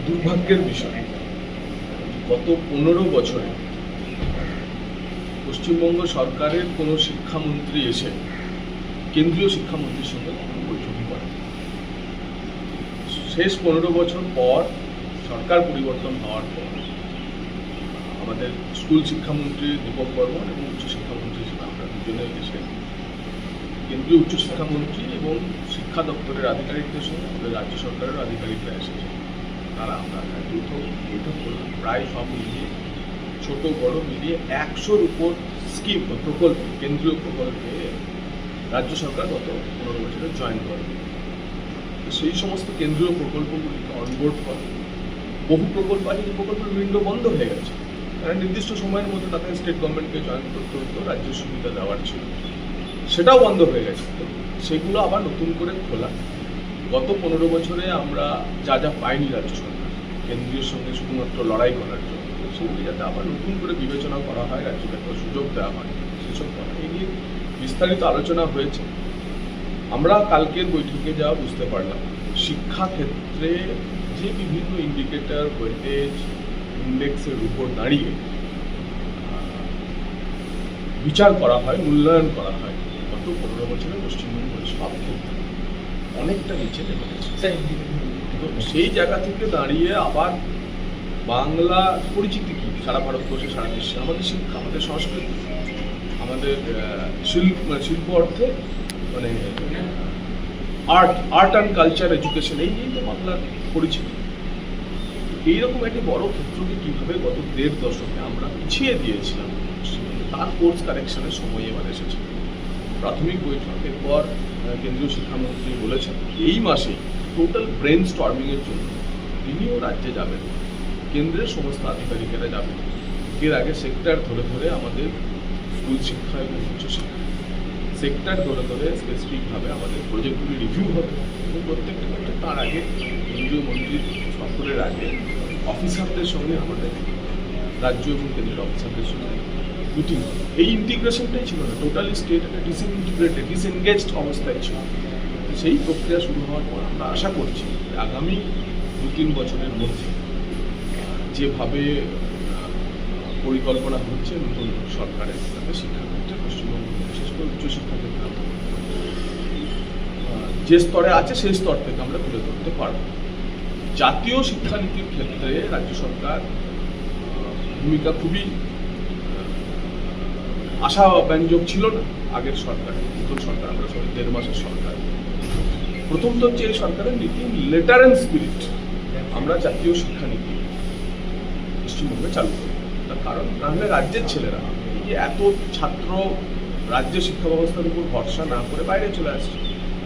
দুর্ভাগ্যের বিষয়, গত 15 বছরে পশ্চিমবঙ্গ সরকারের কোনো শিক্ষামন্ত্রী এসে কেন্দ্রীয় শিক্ষামন্ত্রীর সঙ্গে কোনো বৈঠকই করেন। শেষ 15 বছর পর সরকার পরিবর্তন হওয়ার পর আমাদের স্কুল শিক্ষামন্ত্রী দীপক বর্মন এবং উচ্চশিক্ষামন্ত্রী হিসেবে আমরা দুজনে এসে কেন্দ্রীয় উচ্চশিক্ষামন্ত্রী এবং শিক্ষা দপ্তরের আধিকারিকদের সঙ্গে আমাদের রাজ্য সরকারের আধিকারিকরা এসেছে। তারা আমরা দ্রুত বৈঠক করলাম। প্রায় সব মিলিয়ে ছোট বড় মিলিয়ে 100-র উপর স্কিম বা প্রকল্প, কেন্দ্রীয় প্রকল্পে রাজ্য সরকার গত 15 বছরে জয়েন করে। সেই সমস্ত কেন্দ্রীয় প্রকল্পগুলিকে অনবোর্ড করে। বহু প্রকল্প আছে যে প্রকল্পের উইন্ডো বন্ধ হয়ে গেছে, তারা নির্দিষ্ট সময়ের মধ্যে তাদের স্টেট গভর্নমেন্টকে জয়েন করতে হতো, রাজ্যের সুবিধা দেওয়ার ছিল, সেটাও বন্ধ হয়ে গেছে। তো সেগুলো আবার নতুন করে খোলা। গত 15 বছরে আমরা যা যা পাইনি রাজ্য সরকার কেন্দ্রীয় সঙ্গে শুধুমাত্র লড়াই করার জন্য, সেগুলি যাতে আবার নতুন করে বিবেচনা করা হয়, রাজ্যকে একটা সুযোগ দেওয়া হয়, সেসব করা এই নিয়ে বিস্তারিত আলোচনা হয়েছে। আমরা কালকের বৈঠকে যা বুঝতে পারলাম, শিক্ষা ক্ষেত্রে যে বিভিন্ন ইন্ডিকেটর, ওয়েটেজ, ইন্ডেক্সের উপর দাঁড়িয়ে বিচার করা হয়, মূল্যায়ন করা হয়, গত 15 বছরে পশ্চিমবঙ্গের সব ক্ষেত্রে অনেকটা নিচে নেমে গেছে। তো সেই জায়গা থেকে দাঁড়িয়ে আবার বাংলা পরিচিতি কি সারা ভারতবর্ষে, সারা বিশ্বে, আমাদের শিক্ষা, আমাদের সংস্কৃতি, আমাদের শিল্প অর্থে মানে আর্ট অ্যান্ড কালচার, এডুকেশন, এই নিয়ে তো বাংলার পরিচিতি। এইরকম একটি বড় ক্ষেত্রকে কীভাবে গত 1.5 দশকে আমরা পিছিয়ে দিয়েছিলাম, তার কোর্স কারেকশনের সময় এবার এসেছে। প্রাথমিক বৈঠকের পর কেন্দ্রীয় শিক্ষামন্ত্রী বলেছেন এই মাসেই টোটাল ব্রেন স্টর্মিংয়ের জন্য তিনিও রাজ্যে যাবেন, কেন্দ্রের সমস্ত আধিকারিকেরা যাবেন। এর আগে সেক্টর ধরে ধরে আমাদের স্কুল শিক্ষা এবং উচ্চশিক্ষা সেক্টর ধরে ধরে স্পেসিফিকভাবে আমাদের প্রজেক্টগুলি রিভিউ হবে এবং প্রত্যেকটা ক্ষেত্রে তার আগে কেন্দ্রীয় মন্ত্রীর সফরের আগে অফিসারদের সঙ্গে আমাদের রাজ্য এবং কেন্দ্রের অফিসারদের সঙ্গে মিটিং। এই ইন্টিগ্রেশনটাই ছিল না, টোটালি স্টেট একটা ডিসইন্টিগ্রেটেড, ডিসএনগেজড অবস্থায় ছিল। সেই প্রক্রিয়া শুরু হওয়ার পর আমরা আশা করছি আগামী 2-3 বছরের মধ্যে যেভাবে পরিকল্পনা হচ্ছে নতুন সরকারের, তাতে শিক্ষাক্ষেত্রে পশ্চিমবঙ্গ বিশেষ করে উচ্চশিক্ষা ক্ষেত্রে যে স্তরে আছে সেই স্তর থেকে আমরা তুলে ধরতে পারব। জাতীয় শিক্ষানীতির ক্ষেত্রে রাজ্য সরকার ভূমিকা খুবই আশাব্যঞ্জক ছিল না। আগের সরকার, নতুন সরকার, আমরা সবাই 1.5 মাসের সরকার। প্রথম তো হচ্ছে এই সরকারের নীতি লেটার অ্যান্ড স্পিরিট, আমরা জাতীয় শিক্ষানীতি পশ্চিমবঙ্গে চালু করি। তার কারণ নাহলে রাজ্যের ছেলেরা এই এত ছাত্র রাজ্যের শিক্ষা ব্যবস্থার উপর ভরসা না করে বাইরে চলে আসছে।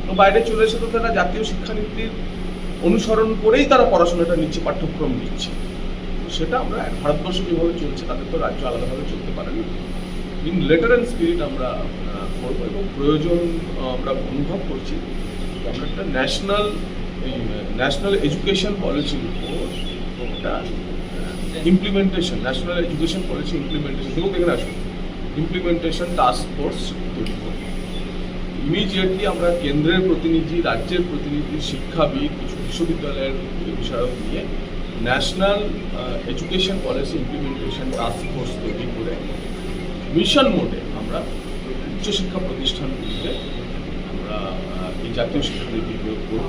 তো বাইরে চলে এসে তো তারা জাতীয় শিক্ষানীতির অনুসরণ করেই তারা পড়াশোনাটা নিচ্ছে, পাঠ্যক্রম নিচ্ছে। সেটা আমরা ভারতবর্ষ যেভাবে চলছে তাদের তো রাজ্য আলাদাভাবে চলতে পারে না। ইন লেটার অ্যান্ড স্পিরিট আমরা করবো এবং প্রয়োজন আমরা অনুভব করছি আমরা একটা ন্যাশনাল এডুকেশন পলিসির উপর একটা implementation, national education policy implementation এবং এখানে আসুন ইমপ্লিমেন্টেশন টাস্ক ফোর্স তৈরি করব। ইমিডিয়েটলি আমরা কেন্দ্রের প্রতিনিধি, রাজ্যের প্রতিনিধি, শিক্ষাবিদ, কিছু বিশ্ববিদ্যালয়ের বিষয়ক নিয়ে national education policy implementation task force তৈরি করে মিশন মোডে আমরা উচ্চশিক্ষা প্রতিষ্ঠানগুলিতে আমরা এই জাতীয় শিক্ষানীতি প্রয়োগ করব।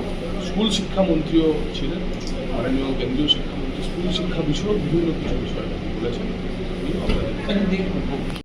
স্কুল শিক্ষামন্ত্রীও ছিলেন, মাননীয় কেন্দ্রীয় শিক্ষামন্ত্রী স্কুল শিক্ষা বিষয়ক বিভিন্ন কিছু বিষয় বলেছেন।